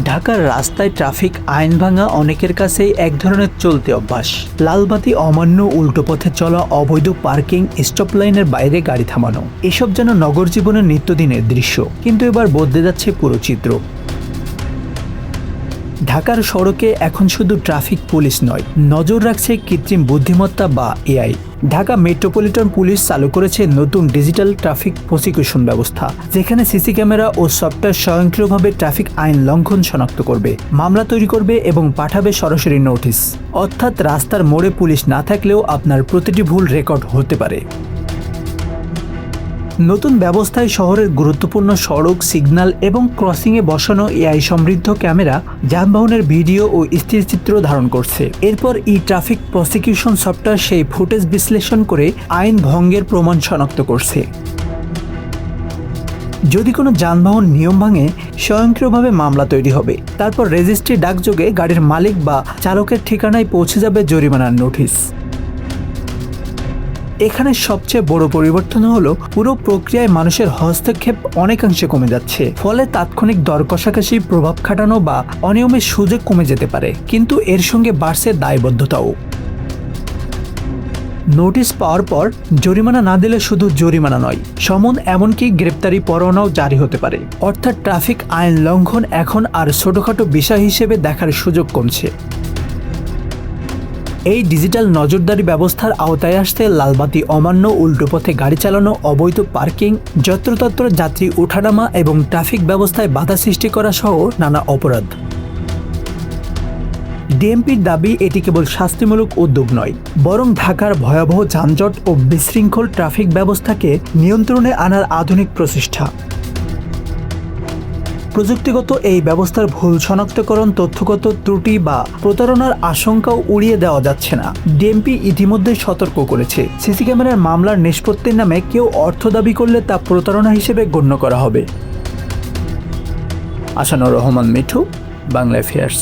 ঢাকার রাস্তায় ট্রাফিক আইন ভাঙা অনেকের কাছেই এক ধরনের চলতি অভ্যাস। লালবাতি অমান্য, উল্টো পথে চলা, অবৈধ পার্কিং, স্টপ লাইনের বাইরে গাড়ি থামানো, এসব যেন নগর জীবনের নিত্যদিনের দৃশ্য। কিন্তু এবার বদলে যাচ্ছে পুরো চিত্র। ঢাকার সড়কে এখন শুধু ট্রাফিক পুলিশ নয়, নজর রাখছে কৃত্রিম বুদ্ধিমত্তা বা এআই। ঢাকা মেট্রোপলিটন পুলিশ চালু করেছে নতুন ডিজিটাল ট্রাফিক প্রসিকিউশন ব্যবস্থা, যেখানে সিসি ক্যামেরা ও সফটওয়্যার স্বয়ংক্রিয়ভাবে ট্রাফিক আইন লঙ্ঘন শনাক্ত করবে, মামলা তৈরি করবে এবং পাঠাবে সরাসরি নোটিশ। অর্থাৎ রাস্তার মোড়ে পুলিশ না থাকলেও আপনার প্রতিটি ভুল রেকর্ড হতে পারে। নতুন ব্যবস্থায় শহরের গুরুত্বপূর্ণ সড়ক, সিগন্যাল এবং ক্রসিংয়ে বসানো এআই সমৃদ্ধ ক্যামেরা যানবাহনের ভিডিও ও স্থিরচিত্র ধারণ করছে। এরপর ট্রাফিক প্রসিকিউশন সফটওয়্যার সেই ফুটেজ বিশ্লেষণ করে আইন ভঙ্গের প্রমাণ শনাক্ত করছে। যদি কোনো যানবাহন নিয়ম ভাঙে, স্বয়ংক্রিয়ভাবে মামলা তৈরি হবে। তারপর রেজিস্ট্রি ডাকযোগে গাড়ির মালিক বা চালকের ঠিকানায় পৌঁছে যাবে জরিমানার নোটিশ। এখানে সবচেয়ে বড় পরিবর্তন হলো পুরো প্রক্রিয়ায় মানুষের হস্তক্ষেপ অনেকাংশে কমে যাচ্ছে। ফলে তাৎক্ষণিক দর কষাকষি, প্রভাব খাটানো বা অনিয়মের সুযোগ কমে যেতে পারে। কিন্তু এর সঙ্গে বাড়ছে দায়বদ্ধতাও। নোটিশ পাওয়ার পর জরিমানা না দিলে শুধু জরিমানা নয়, সমন এমনকি গ্রেপ্তারি পরোয়ানাও জারি হতে পারে। অর্থাৎ ট্রাফিক আইন লঙ্ঘন এখন আর ছোটখাটো বিষয় হিসেবে দেখার সুযোগ কমছে। এই ডিজিটাল নজরদারি ব্যবস্থার আওতায় আসতে লালবাতি অমান্য, উল্টো পথে গাড়ি চালানো, অবৈধ পার্কিং, যত্রতত্র যাত্রী ওঠানামা এবং ট্রাফিক ব্যবস্থায় বাধা সৃষ্টি করা সহ নানা অপরাধ। ডিএমপির দাবি, এটি কেবল শাস্তিমূলক উদ্যোগ নয়, বরং ঢাকার ভয়াবহ যানজট ও বিশৃঙ্খল ট্রাফিক ব্যবস্থাকে নিয়ন্ত্রণে আনার আধুনিক প্রচেষ্টা। প্রযুক্তিগত এই ব্যবস্থার ভুল শনাক্তকরণ, তথ্যগত ত্রুটি বা প্রতারণার আশঙ্কাও উড়িয়ে দেওয়া যাচ্ছে না। ডিএমপি ইতিমধ্যেই সতর্ক করেছে, সিসি ক্যামেরার মামলার নিষ্পত্তির নামে কেউ অর্থ দাবি করলে তা প্রতারণা হিসেবে গণ্য করা হবে। আসানুর রহমান মিঠু, বাংলা অ্যাফেয়ার্স।